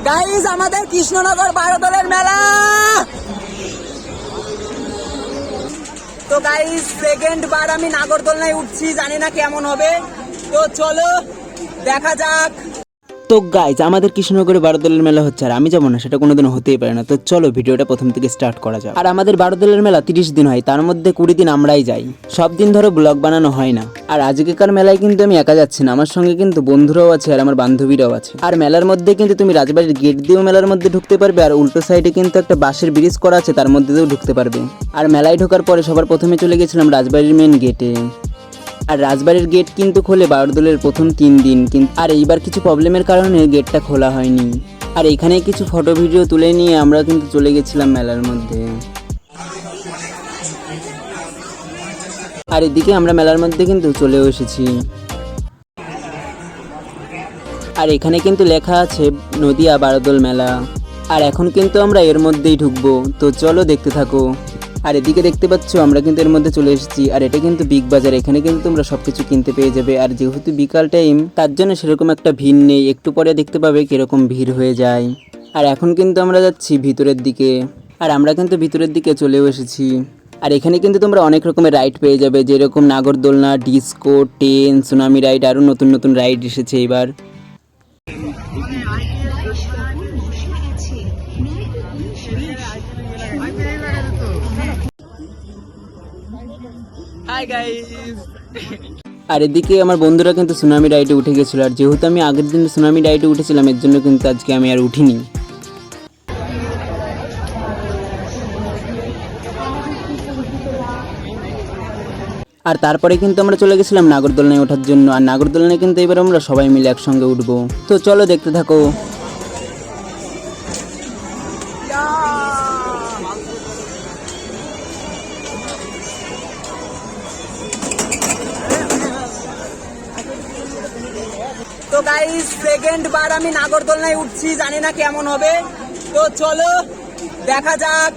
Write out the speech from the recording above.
Guys আমাদের কৃষ্ণনগর বারোদলের মেলা। তো গাইস সেকেন্ড বার আমি নাগরদোলনায় উঠছি, জানি না কেমন হবে, তো চলো দেখা যাক। তো গাইজ আমাদের কৃষ্ণনগরে বারোদলের মেলা হচ্ছে আর আমি যাবো না, সেটা কোনোদিন হতেই পারে না। তো চলো ভিডিওটা প্রথম থেকে স্টার্ট করা যাক। আর আমাদের বারোদলের মেলা 30 দিন হয়, তার মধ্যে 20 দিন আমরাই যাই, সব দিন ধরে ব্লগ বানানো হয় না। আর আজকেকার মেলায় কিন্তু আমি একা যাচ্ছি না, আমার সঙ্গে কিন্তু বন্ধুরাও আছে আর আমার বান্ধবীরাও আছে। আর মেলার মধ্যে কিন্তু তুমি রাজবাড়ির গেট দিয়েও মেলার মধ্যে ঢুকতে পারবে, আর উল্টো সাইডে কিন্তু একটা বাঁশের ব্রিজ করা আছে, তার মধ্যে দিয়েও ঢুকতে পারবে। আর মেলায় ঢোকার পরে সবার প্রথমে চলে গেছিলাম রাজবাড়ির মেন গেটে। আর রাজবাড়ির গেট কিন্তু খোলে বারোদলের প্রথম 3 দিন, কিন্তু আর এইবার কিছু প্রবলেমের কারণে গেটটা খোলা হয়নি। আর এখানে কিছু ফটো ভিডিও তুলে নিয়ে আমরা কিন্তু চলে গেছিলাম মেলার মধ্যে। আর এদিকে আমরা মেলার মধ্যে কিন্তু চলেও এসেছি। আর এখানে কিন্তু লেখা আছে নদিয়া বারোদল মেলা। আর এখন কিন্তু আমরা এর মধ্যেই ঢুকবো, তো চলো দেখতে থাকো। আর এদিকে দেখতে পাচ্ছ আমরা কিন্তু এর মধ্যে চলে এসেছি। আর এটা কিন্তু বিগ বাজার, এখানে কিন্তু তোমরা সবকিছু কিনতে পেয়ে যাবে। আর যেহেতু বিকাল টাইম, তার জন্য সেরকম একটা ভিড় নেই, একটু পরে দেখতে পাবে কিরকম ভিড় হয়ে যায়। আর এখন কিন্তু আমরা যাচ্ছি ভিতরের দিকে, আর আমরা কিন্তু ভিতরের দিকে চলেও এসেছি। আর এখানে কিন্তু তোমরা অনেক রকমের রাইড পেয়ে যাবে, যেরকম নাগরদোলনা, ডিস্কো, ট্রেন, সুনামি রাইড, আরও নতুন নতুন রাইড এসেছে এবার। Hi guys. আর এদিকে আমার বন্ধুরা কিন্তু সুনামি রাইডে উঠে গেছিল, আর যেহেতু আমি আগের দিন সুনামি রাইডে উঠেছিলাম, এর জন্য কিন্তু আজকে আমি আর উঠিনি। আর তারপরে কিন্তু আমরা চলে গেছিলাম নাগরদোলনায় ওঠার জন্য। আর নাগরদোলনায় কিন্তু এবার আমরা সবাই মিলে একসঙ্গে উঠবো, তো চলো দেখতে থাকো। তো গাইস সেকেন্ড বার আমি নাগরদোলনায় উঠছি, জানি না কেমন হবে, তো চলো দেখা যাক।